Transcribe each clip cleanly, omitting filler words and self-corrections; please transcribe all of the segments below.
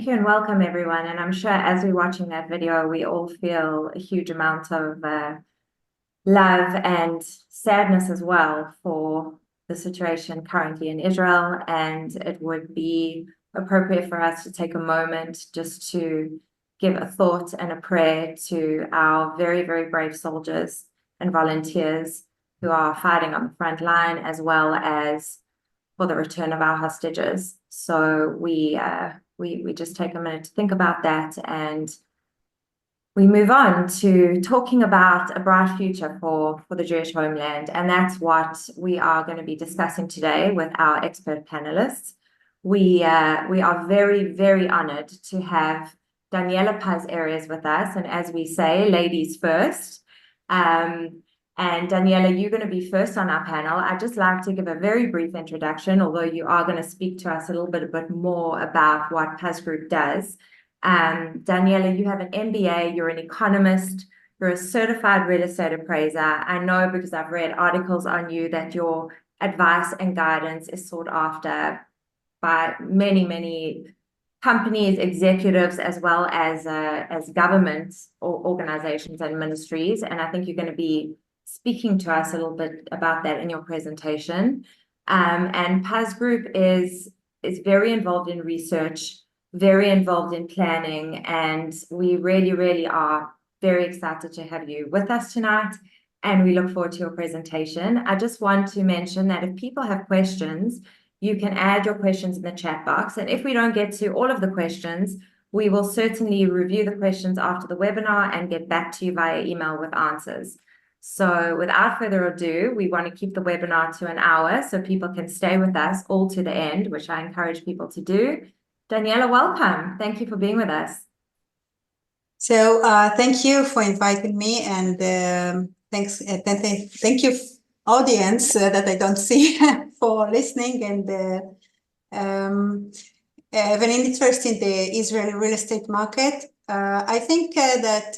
you and welcome everyone. And I'm sure as we're watching that video, we all feel a huge amount of love and sadness as well for the situation currently in Israel. And it would be appropriate for us to take a moment just to give a thought and a prayer to our very, very brave soldiers and volunteers who are fighting on the front line, as well as for the return of our hostages. So we just take a minute to think about that, and we move on to talking about a bright future for the Jewish homeland. And that's what we are going to be discussing today with our expert panelists. We are very, very honored to have Daniela Paz-Arias with us. And as we say, ladies first. And Daniela, you're going to be first on our panel. I'd just like to give a very brief introduction, although you are going to speak to us a little bit more about what Paz Group does. Daniela, you have an MBA, you're an economist, you're a certified real estate appraiser. I know because I've read articles on you that your advice and guidance is sought after by many, many companies, executives, as well as governments or organizations and ministries. And I think you're going to be speaking to us a little bit about that in your presentation. And Paz Group is very involved in research, very involved in planning, and we really, really are very excited to have you with us tonight, and we look forward to your presentation. I just want to mention that if people have questions, you can add your questions in the chat box, and if we don't get to all of the questions, we will certainly review the questions after the webinar and get back to you via email with answers. So without further ado, we want to keep the webinar to an hour so people can stay with us all to the end, which I encourage people to do. Daniela, welcome. Thank you for being with us. So thank you for inviting me, and thank you, audience that I don't see, for listening and have an interest in the Israeli real estate market. I think that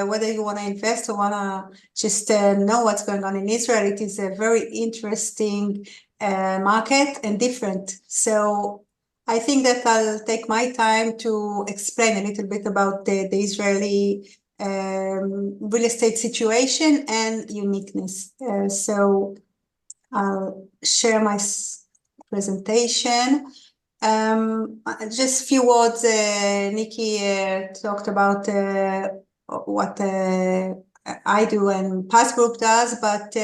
whether you want to invest or want to just know what's going on in Israel, it is a very interesting market and different. So I think that I'll take my time to explain a little bit about the Israeli real estate situation and uniqueness. So I'll share my presentation. Just a few words. Nikki talked about what I do and Paz Group does, but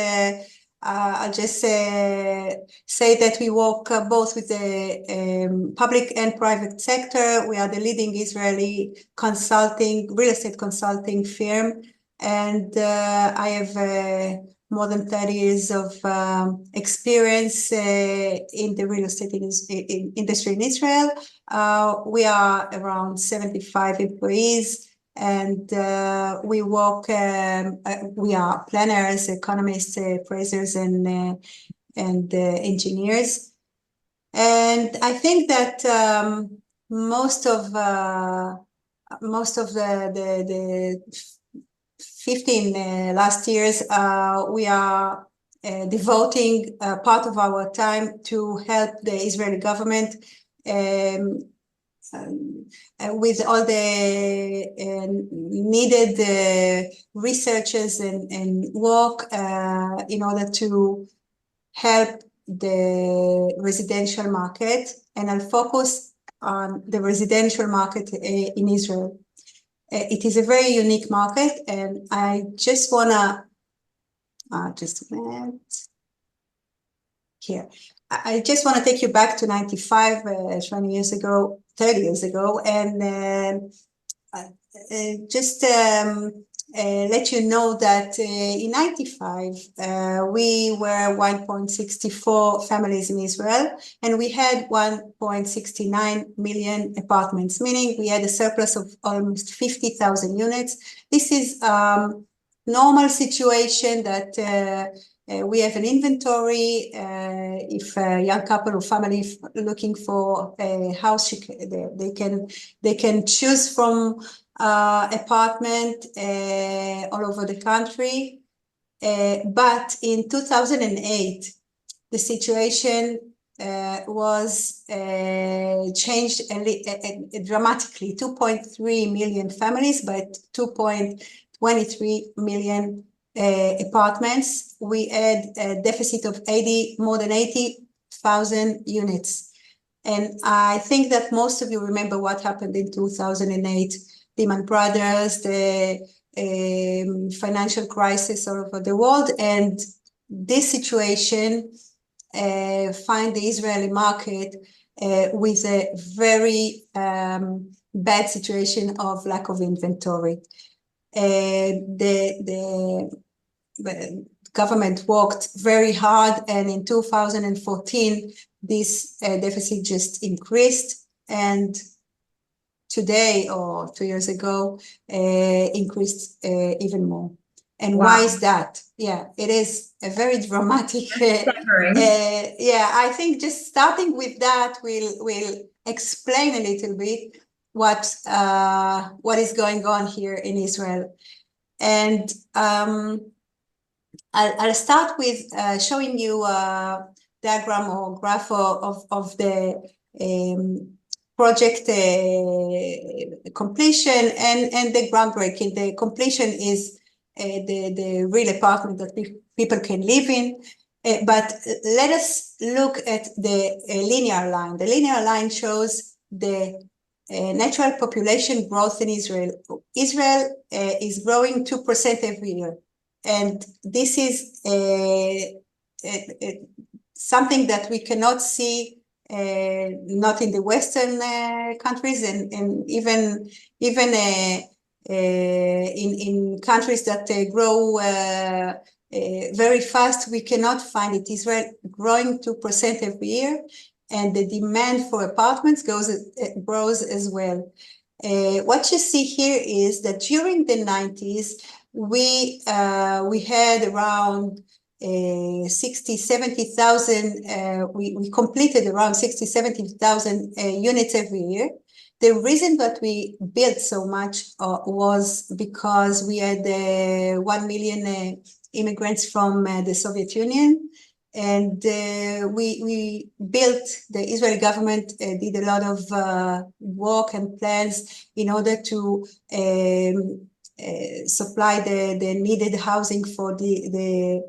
I'll just say that we work both with the public and private sector. We are the leading Israeli real estate consulting firm, and I have more than 30 years of experience in the real estate industry in Israel. We are around 75 employees, and we work. We are planners, economists, appraisers, and engineers. And I think that most of the 15 last years, we are devoting part of our time to help the Israeli government with all the needed researches and work in order to help the residential market. And I'll focus on the residential market in Israel. It is a very unique market, and I just want to, just a minute, here. I just want to take you back to 95, 20 years ago, 30 years ago, and just let you know that in 95, we were 1.64 families in Israel, and we had 1.69 million apartments, meaning we had a surplus of almost 50,000 units. This is normal situation that we have an inventory. If a young couple or family looking for a house, they can choose from apartment all over the country. But in 2008, the situation was changed dramatically. 2.3 million families, but 2.23 million apartments. We had a deficit of more than 80,000 units. And I think that most of you remember what happened in 2008, Lehman Brothers, the financial crisis all over the world. And this situation find the Israeli market with a very bad situation of lack of inventory. The government worked very hard, and in 2014, this deficit just increased, and today or 2 years ago, increased even more. And why is that? Yeah, it is a very dramatic. Yeah, I think just starting with that will explain a little bit what is going on here in Israel. And I'll start with showing you a diagram or graph of the project completion and the groundbreaking. The completion is the real apartment that people can live in. But let us look at the linear line. The linear line shows the natural population growth in Israel. Israel is growing 2% every year. And this is something that we cannot see, not in the Western countries, and even in countries that grow very fast, we cannot find it. Israel growing 2% every year, and the demand for apartments grows as well. What you see here is that during the 90s, we had around 70,000, we completed around 70,000 units every year. The reason that we built so much was because we had 1 million immigrants from the Soviet Union. And we built, the Israeli government did a lot of work and plans in order to supply the needed housing for the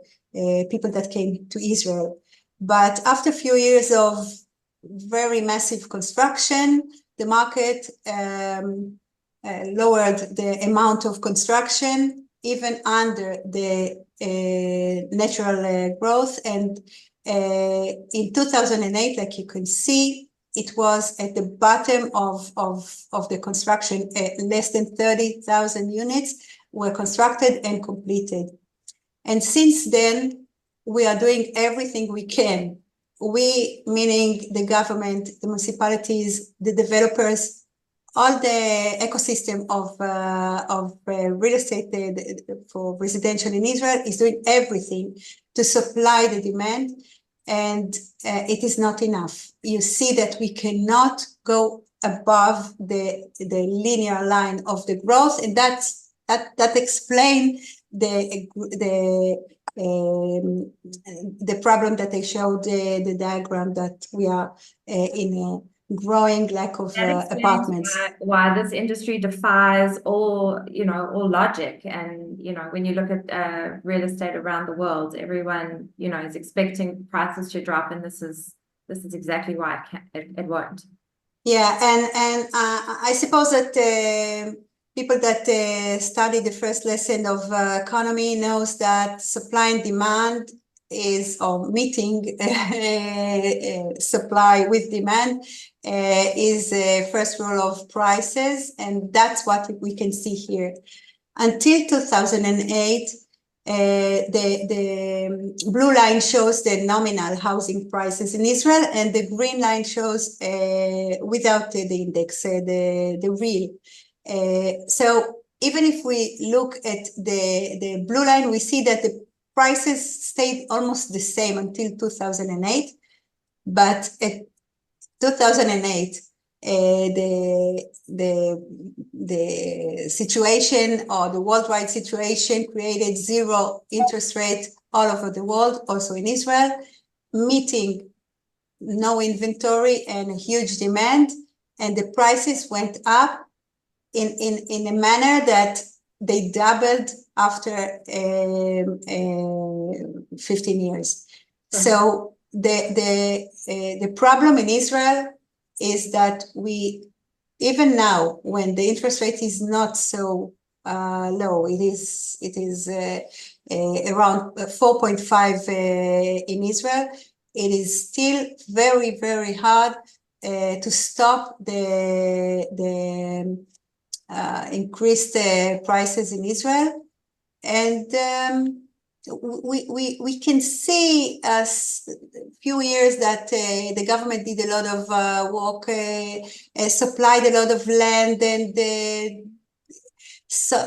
people that came to Israel. But after a few years of very massive construction, the market lowered the amount of construction, even under the natural growth. And in 2008, like you can see, it was at the bottom of the construction. Less than 30,000 units were constructed and completed. And since then, we are doing everything we can. We, meaning the government, the municipalities, the developers, all the ecosystem of real estate for residential in Israel is doing everything to supply the demand, and it is not enough. You see that we cannot go above the linear line of the growth, and that explains the problem that I showed, the diagram that we are in a growing lack of apartments. Why this industry defies all logic. And when you look at real estate around the world, everyone is expecting prices to drop, and this is exactly why it won't. Yeah, and I suppose that people that study the first lesson of economy knows that supply and demand is, or meeting supply with demand is first rule of prices, and that's what we can see here. Until 2008, the blue line shows the nominal housing prices in Israel, and the green line shows without the index, the real. So even if we look at the blue line, we see that the prices stayed almost the same until 2008, but at 2008, the situation, or the worldwide situation, created zero interest rate all over the world, also in Israel, meeting no inventory and a huge demand, and the prices went up in a manner that they doubled after 15 years. So the problem in Israel is that even now, when the interest rate is not so low, it is around 4.5 in Israel. It is still very, very hard to stop the increased prices in Israel. And we can see a few years that the government did a lot of work, supplied a lot of land, and so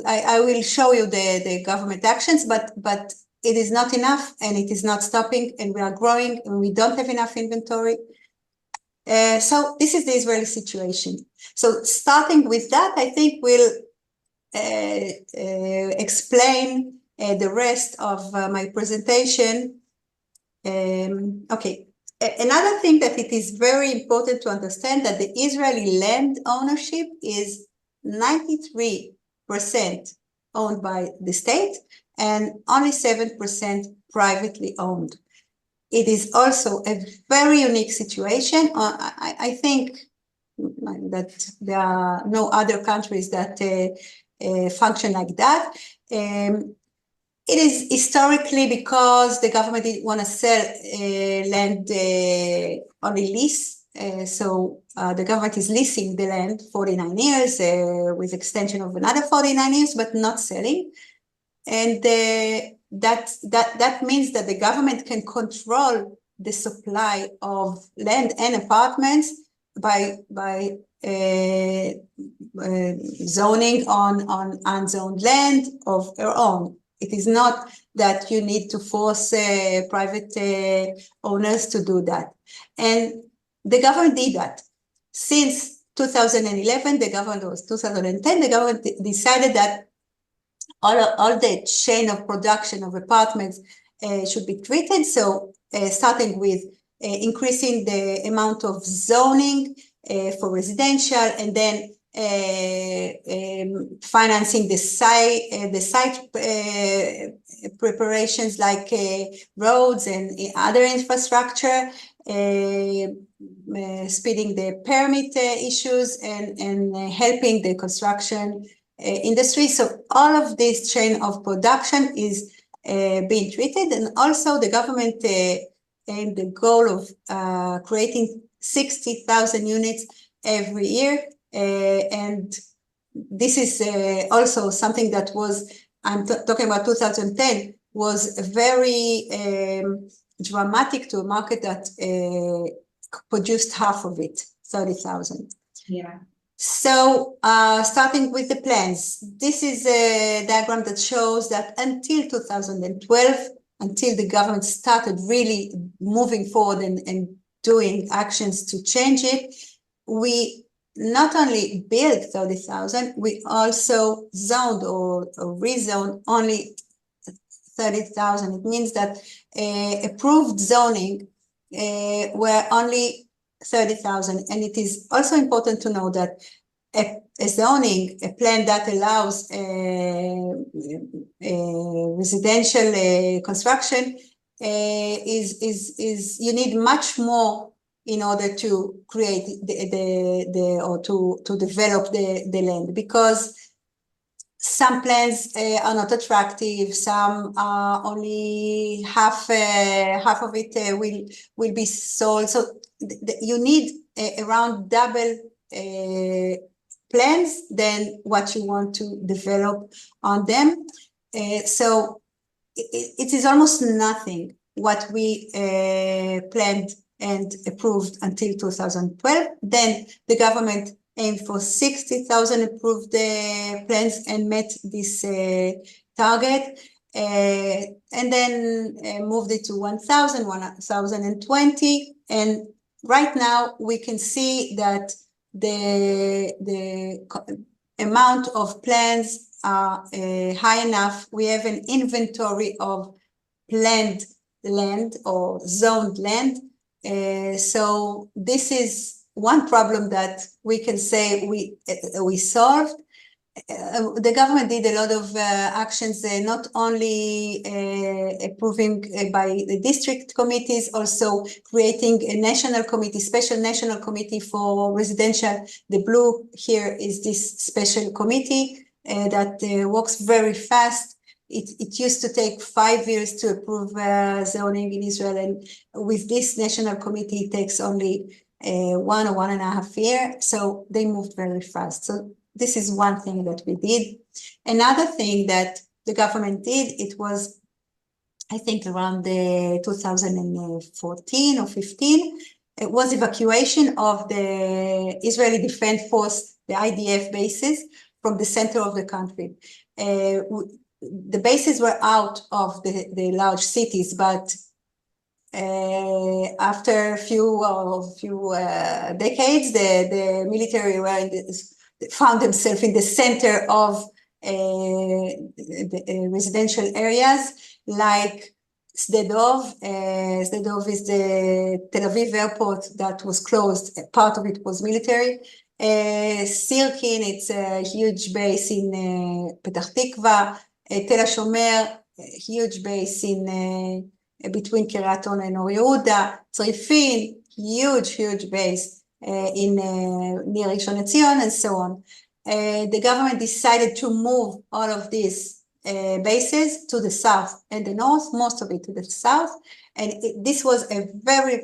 I will show you the government actions, but it is not enough, and it is not stopping, and we are growing, and we don't have enough inventory. So this is the Israeli situation. So starting with that, I think we'll explain the rest of my presentation. Okay. Another thing that it is very important to understand that the Israeli land ownership is 93% owned by the state and only 7% privately owned. It is also a very unique situation. I think that there are no other countries that function like that. It is historically because the government didn't want to sell land only lease. So the government is leasing the land 49 years with extension of another 49 years, but not selling. And that means that the government can control the supply of land and apartments by zoning on unzoned land of their own. It is not that you need to force private owners to do that. And the government did that. Since 2011, the government was 2010, the government decided that all the chain of production of apartments should be treated. So starting with increasing the amount of zoning for residential, and then financing the site preparations like roads and other infrastructure, speeding the permit issues, and helping the construction industry. So all of this chain of production is being treated, and also the government aimed the goal of creating 60,000 units every year. And this is also something that was, I'm talking about 2010, was very dramatic to a market that produced half of it, 30,000. Yeah. So starting with the plans, this is a diagram that shows that until 2012, until the government started really moving forward and doing actions to change it, we not only built 30,000, we also zoned or rezoned only 30,000. It means that approved zoning were only 30,000. And it is also important to know that a zoning, a plan that allows residential construction is you need much more in order to create or to develop the land, because some plans are not attractive, some are only half of it will be sold. So you need around double plans than what you want to develop on them. So it is almost nothing what we planned and approved until 2012. Then the government aimed for 60,000 approved plans and met this target, and then moved it to 1,000, 1,020. And right now we can see that the amount of plans are high enough. We have an inventory of planned land or zoned land So this is one problem that we can say we solved. The government did a lot of actions, not only approving by the district committees, also creating a national committee, special national committee for residential. The blue here is this special committee that works very fast. It used to take 5 years to approve zoning in Israel, and with this national committee, it takes only 1 or 1.5 years. So they moved very fast. So this is one thing that we did. Another thing that the government did, it was, I think, around 2014 or 15, it was evacuation of the Israeli Defense Force, the IDF bases, from the center of the country. The bases were out of the large cities, but after a few decades, the military were found themselves in the center of the residential areas, like Sde Dov. Sde Dov is the Tel Aviv airport that was closed. Part of it was military. Sirkin, it's a huge base in Petah Tikva. Tel HaShomer, a huge base in between Kiryat Ono and Or Yehuda. Tzrifin, huge base near Rishon LeZion, and so on. The government decided to move all of these bases to the south and the north, most of it to the south. And this was a very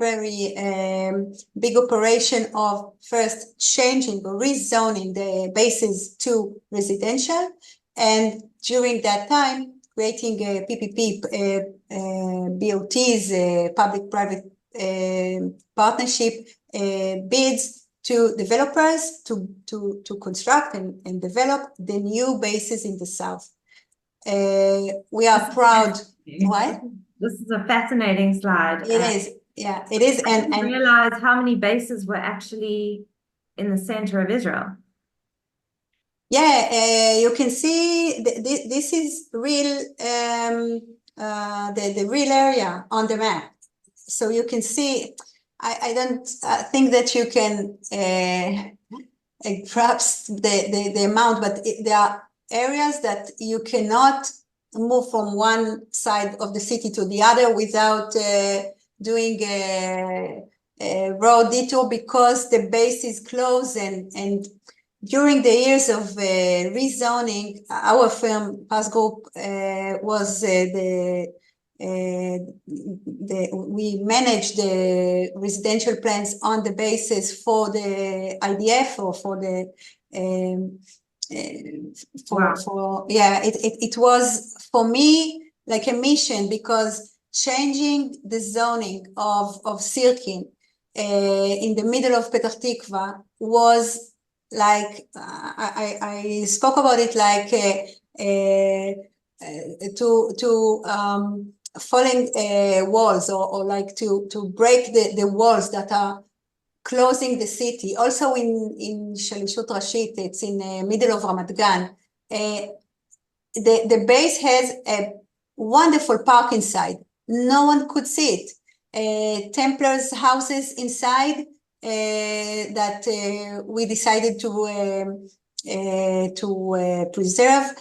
big operation of first changing or rezoning the bases to residential. And during that time, creating a PPP, BOTs, public-private partnership bids to developers to construct and develop the new bases in the south. We are proud. What? This is a fascinating slide. It is, yeah, it is. I didn't realize how many bases were actually in the center of Israel. Yeah, you can see this is real, the real area on the map. So you can see, I don't think that you can grasp the amount, but there are areas that you cannot move from one side of the city to the other without doing a road detour, because the base is closed. And during the years of rezoning, our firm, PAS Group, was we managed the residential plans on the basis for the IDF or for the it was for me like a mission, because changing the zoning of Sirkin in the middle of Petah Tikva was like, I spoke about it like falling walls, or like to break the walls that are closing the city. Also in Shalishut Rashit, it's in the middle of Ramat Gan. The base has a wonderful park inside. No one could see it. Templars' houses inside that we decided to preserve,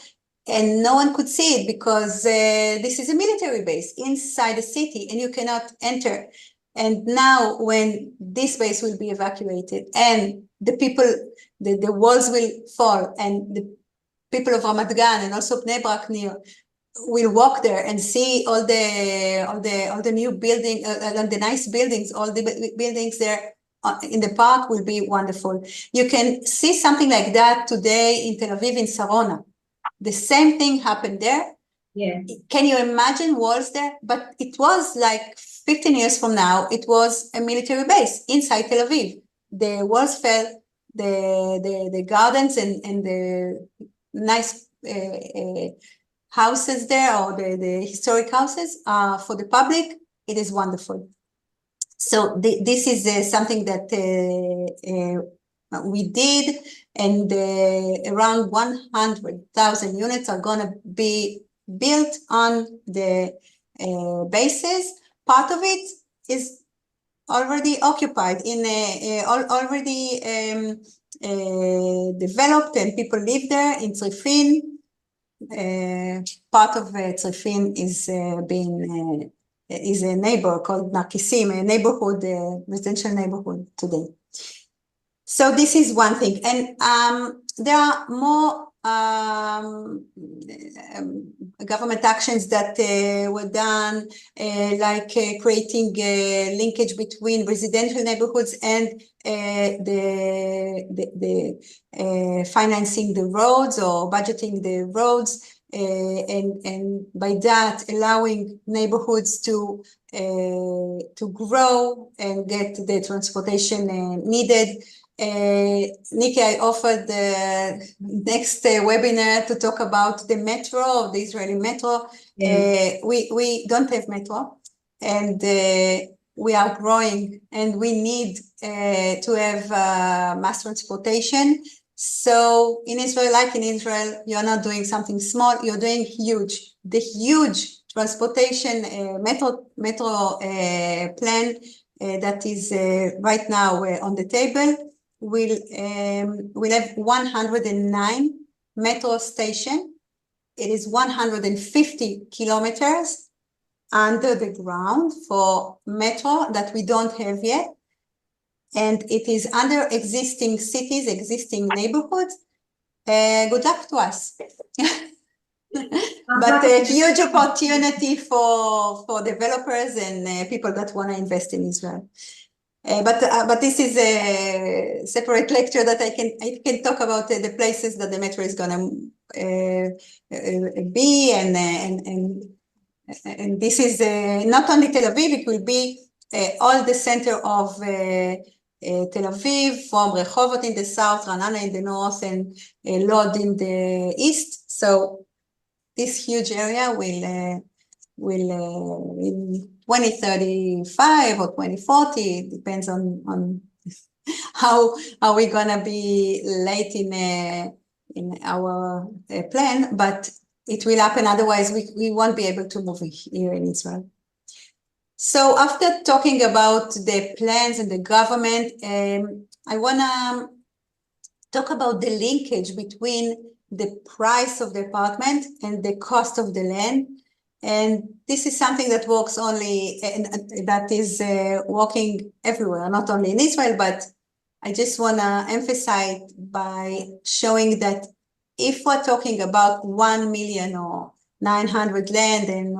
and no one could see it because this is a military base inside the city and you cannot enter. And now when this base will be evacuated and the people, the walls will fall, and the people of Ramat Gan and also Bnei Brak near will walk there and see all the new building, the nice buildings, all the buildings there in the park will be wonderful. You can see something like that today in Tel Aviv, in Sarona. The same thing happened there. Yeah. Can you imagine walls there? But it was like 15 years from now, it was a military base inside Tel Aviv. The walls fell, the gardens and the nice houses there, or the historic houses for the public, it is wonderful. So this is something that we did, and around 100,000 units are going to be built on the bases. Part of it is already occupied, already developed, and people live there in Tzrifin. Part of Tzrifin is is a neighbor called Narkisim, a neighborhood, residential neighborhood today. So this is one thing, and there are more government actions that were done, like creating a linkage between residential neighborhoods and financing the roads or budgeting the roads, and by that allowing neighborhoods to grow and get the transportation needed. Nikki, I offered the next webinar to talk about the metro, the Israeli metro. We don't have metro, and we are growing, and we need to have mass transportation. So in Israel, like in Israel, you're not doing something small, you're doing huge. The huge transportation metro plan that is right now on the table will have 109 metro station. It is 150 kilometers under the ground for metro that we don't have yet. And it is under existing cities, existing neighborhoods. Good luck to us. But a huge opportunity for developers and people that want to invest in Israel. But this is a separate lecture that I can talk about the places that the metro is going to be, and this is not only Tel Aviv, it will be all the center of Tel Aviv, from Rehovot in the south, Ranana in the north, and Lod in the east. So this huge area will in 2035 or 2040, it depends on how are we gonna be late in our plan, but it will happen. Otherwise, we won't be able to move here in Israel. So after talking about the plans and the government, I wanna talk about the linkage between the price of the apartment and the cost of the land. And this is something that works only, that is working everywhere, not only in Israel, but I just want to emphasize by showing that if we're talking about 1 million or 900 land and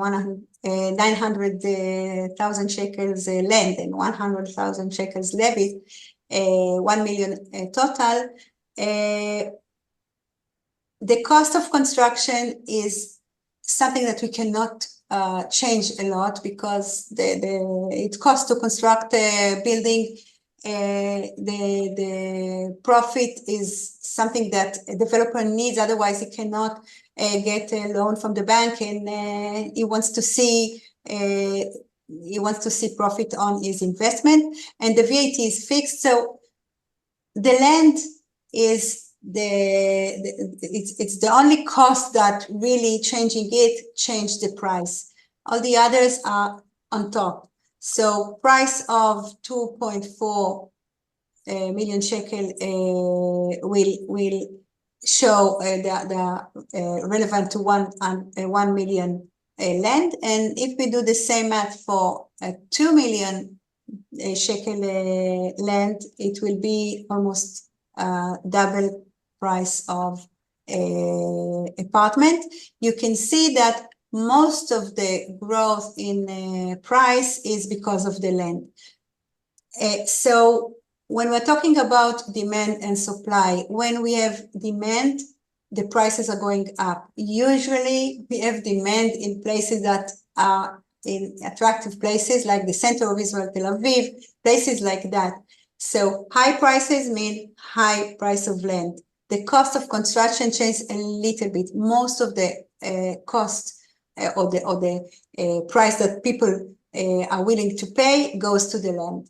900,000 shekels land and 100,000 shekels levy, 1 million total, the cost of construction is something that we cannot change a lot, because it costs to construct a building. The profit is something that a developer needs, otherwise he cannot get a loan from the bank, and he wants to see profit on his investment, and the VAT is fixed. So the land is it's the only cost that really changing it changed the price. All the others are on top. So price of 2.4 million shekel will show the relevant to 1 million land. And if we do the same math for 2 million shekel land, it will be almost double price of apartment. You can see that most of the growth in price is because of the land. So when we're talking about demand and supply, when we have demand, the prices are going up. Usually we have demand in places that are in attractive places like the center of Israel, Tel Aviv, places like that. So high prices mean high price of land. The cost of construction changes a little bit. Most of the cost or the price that people are willing to pay goes to the land.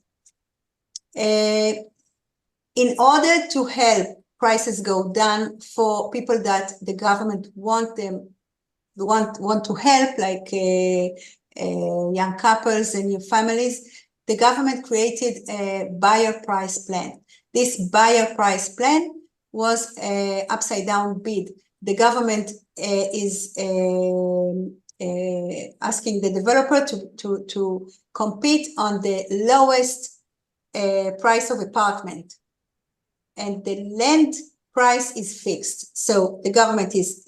In order to help prices go down for people that the government want to help, like young couples and new families, the government created a buyer price plan. This buyer price plan was an upside down bid. The government is asking the developer to compete on the lowest price of apartment, and the land price is fixed. So the government is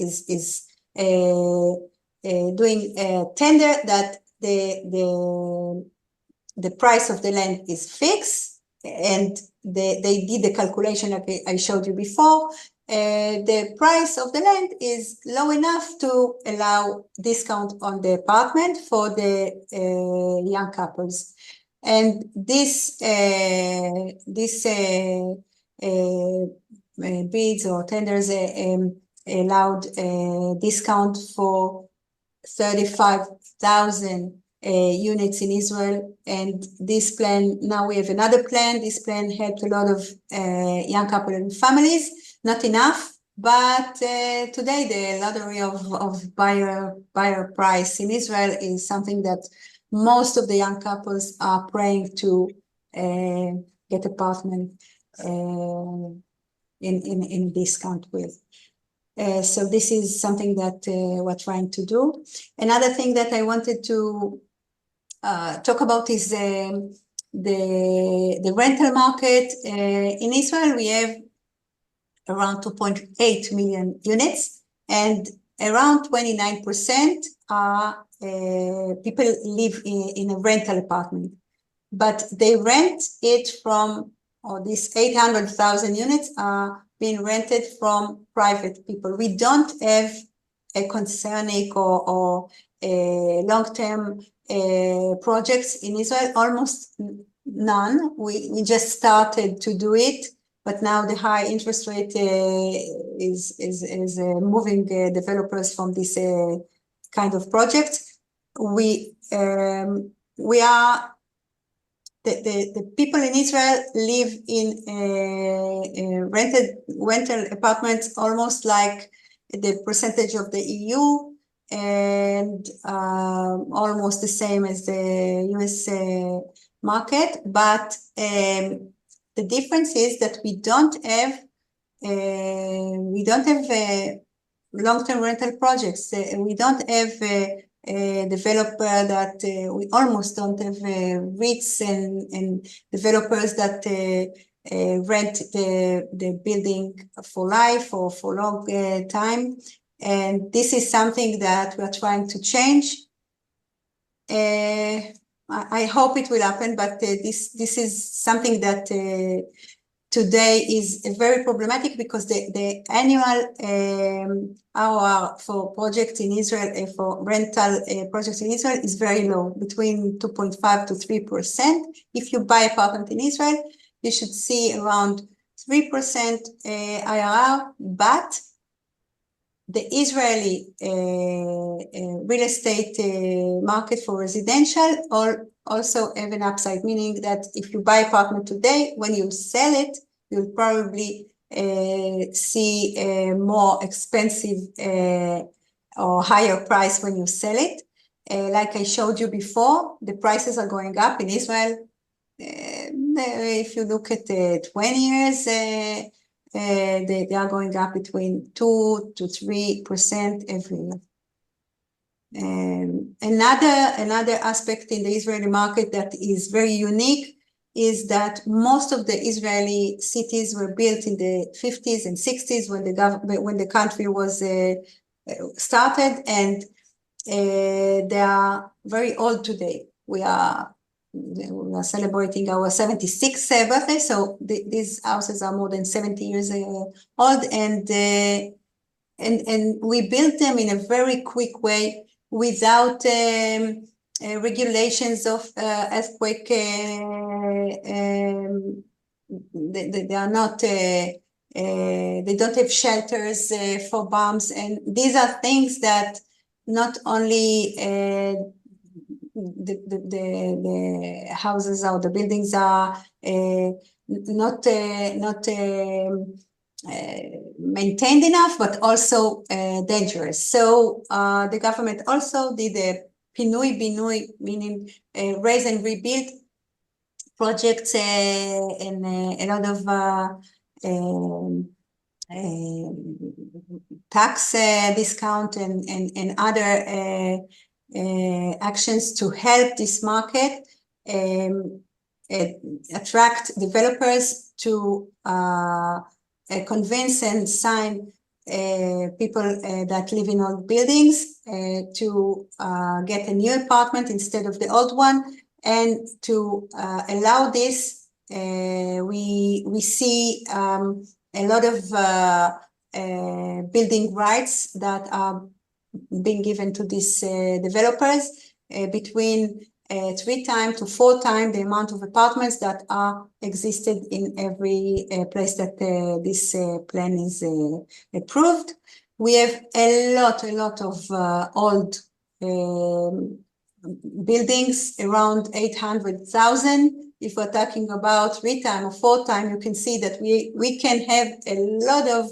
doing a tender that the price of the land is fixed, and they did the calculation like I showed you before. The price of the land is low enough to allow discount on the apartment for the young couples. And this bids or tenders allowed discount for 35,000 units in Israel. And this plan, now we have another plan. This plan helped a lot of young couples and families, not enough, but today the lottery of buyer price in Israel is something that most of the young couples are praying to get apartment in discount with. So this is something that we're trying to do. Another thing that I wanted to talk about is the rental market. In Israel, we have around 2.8 million units, and around 29% are people live in a rental apartment, but they rent it from, or these 800,000 units are being rented from private people. We don't have a concernic or long-term projects in Israel, almost none. We just started to do it, but now the high interest rate is moving developers from this kind of projects. We are the people in Israel live in rental apartments almost like the percentage of the EU, and almost the same as the US market. But the difference is that we don't have long-term rental projects. We don't have a developer that we almost don't have REITs and developers that rent the building for life or for long time. And this is something that we're trying to change. I hope it will happen, but this is something that today is very problematic, because the annual ROR for projects in Israel, for rental projects in Israel, is very low, between 2.5 to 3%. If you buy apartment in Israel, you should see around 3% IRR, but the Israeli real estate market for residential also have an upside, meaning that if you buy apartment today, when you sell it, you'll probably see a more expensive or higher price when you sell it. Like I showed you before, the prices are going up in Israel. If you look at 20 years, they are going up between 2 to 3% every year. Another aspect in the Israeli market that is very unique is that most of the Israeli cities were built in the 50s and 60s when the country was started, and they are very old today. We are celebrating our 76th birthday, so these houses are more than 70 years old, and we built them in a very quick way without regulations of earthquake. They are not. They don't have shelters for bombs, and these are things that not only the houses or the buildings are not maintained enough, but also dangerous. So the government also did a pinui binui, meaning raise and rebuild projects and a lot of tax discount and other actions to help this market attract developers to convince and sign people that live in old buildings to get a new apartment instead of the old one. And to allow this, we see a lot of building rights that are being given to these developers between 3 times to 4 times the amount of apartments that are existed in every place that this plan is approved. We have a lot of old buildings, around 800,000. If we're talking about 3 times or 4 times, you can see that we can have a lot of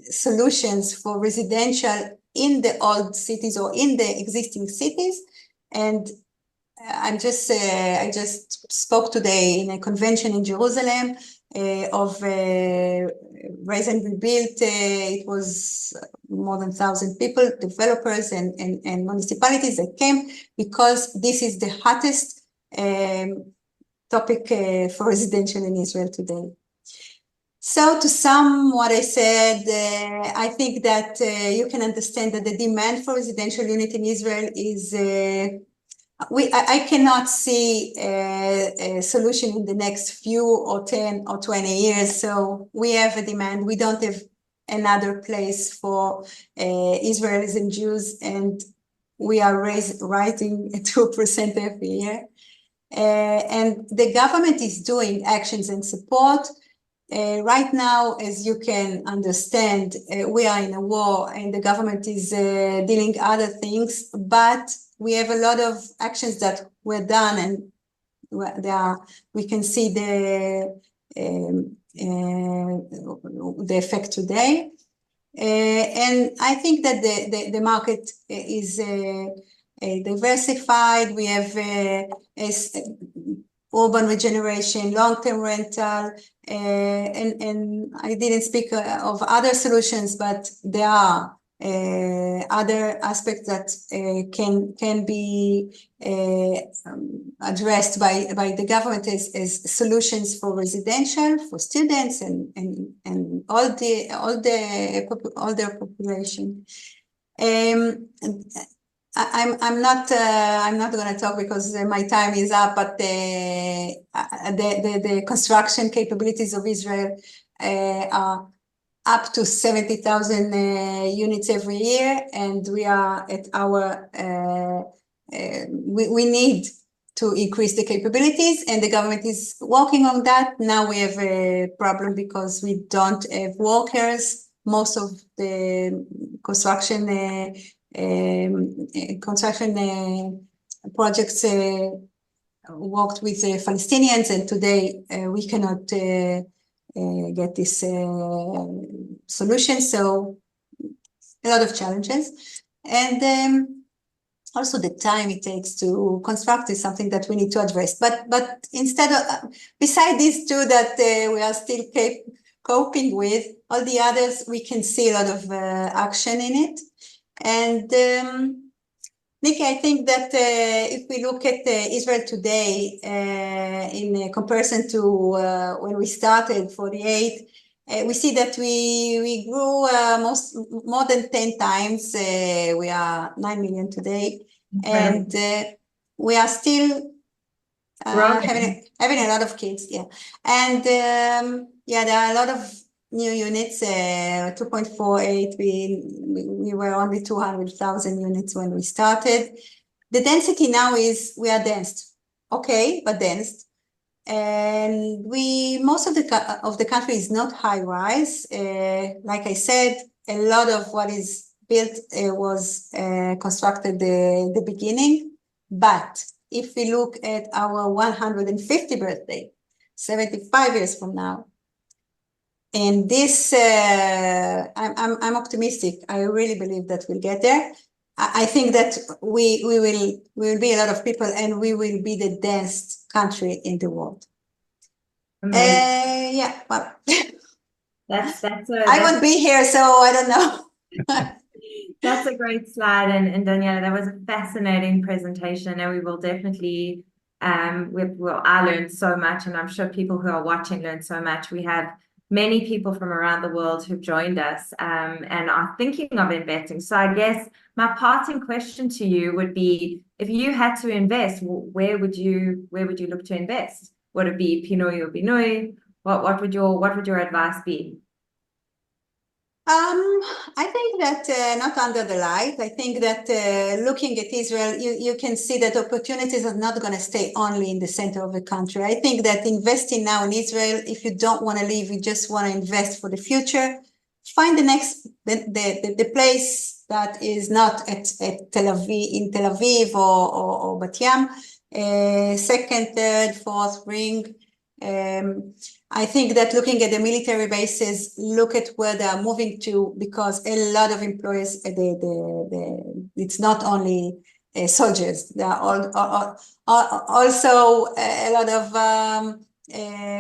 solutions for residential in the old cities or in the existing cities. And I just spoke today in a convention in Jerusalem of Raise and Rebuild. It was more than 1,000 people, developers and municipalities that came, because this is the hottest topic for residential in Israel today. So to sum what I said, I think that you can understand that the demand for residential unit in Israel is, I cannot see a solution in the next few or 10 or 20 years. So we have a demand. We don't have another place for Israelis and Jews, and we are rising 2% every year. And the government is doing actions and support. Right now, as you can understand, we are in a war and the government is dealing other things, but we have a lot of actions that were done, and we can see the effect today. And I think that the market is diversified. We have urban regeneration, long-term rental, and I didn't speak of other solutions, but there are other aspects that can be addressed by the government as solutions for residential, for students, and all their population. I'm not going to talk because my time is up, but the construction capabilities of Israel are up to 70,000 units every year, and we are at our we need to increase the capabilities, and the government is working on that. Now we have a problem because we don't have workers. Most of the construction projects worked with Palestinians, and today we cannot get this solution. So a lot of challenges, and also the time it takes to construct is something that we need to address. But instead of beside these two that we are still coping with, all the others we can see a lot of action in it. And Nikki, I think that if we look at Israel today in comparison to when we started, 48, we see that we grew more than 10 times. We are 9 million today, and we are still having a lot of kids. Yeah, and yeah, there are a lot of new units, 2.48. We were only 200,000 units when we started. The density now is, we are dense, okay, but dense. And most of the country is not high rise. Like I said, a lot of what is built was constructed the beginning. But if we look at our 150th birthday, 75 years from now, and this, I'm optimistic. I really believe that we'll get there. I think that we will be a lot of people, and we will be the dense country in the world. Amazing. Yeah, well, That's I won't be here, so I don't know. That's a great slide, and Daniela, that was a fascinating presentation, and we will definitely I learned so much, and I'm sure people who are watching learned so much. We have many people from around the world who've joined us and are thinking of investing. So I guess my parting question to you would be, if you had to invest, where would you look to invest? Would it be Pinoy or Binoy? What would your advice be? I think that not under the light. I think that looking at Israel, you can see that opportunities are not going to stay only in the center of the country. I think that investing now in Israel, if you don't want to leave, you just want to invest for the future, find the place that is not at Tel Aviv or Bat Yam, second, third, fourth ring. I think that looking at the military bases, look at where they are moving to, because a lot of employers, it's not only soldiers. There are also a lot of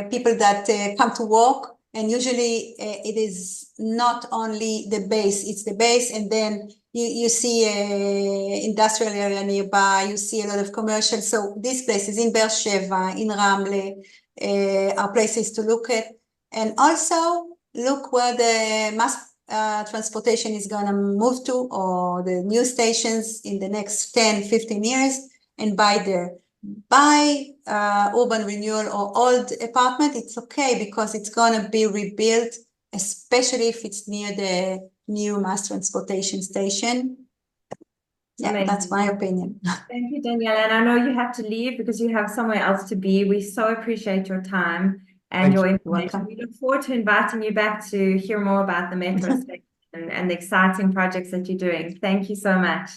people that come to work, and usually it is not only the base, it's the base, and then you see an industrial area nearby, you see a lot of commercial. So these places in Beersheba, in Ramle, are places to look at, and also look where the mass transportation is going to move to, or the new stations in the next 10-15 years, and buy there. Buy urban renewal or old apartment, it's okay, because it's going to be rebuilt, especially if it's near the new mass transportation station. Yeah, Amazing. that's my opinion. Thank you, Daniela. And I know you have to leave because you have somewhere else to be. We so appreciate your time and your information. We look forward to inviting you back to hear more about the metro station and the exciting projects that you're doing. Thank you so much.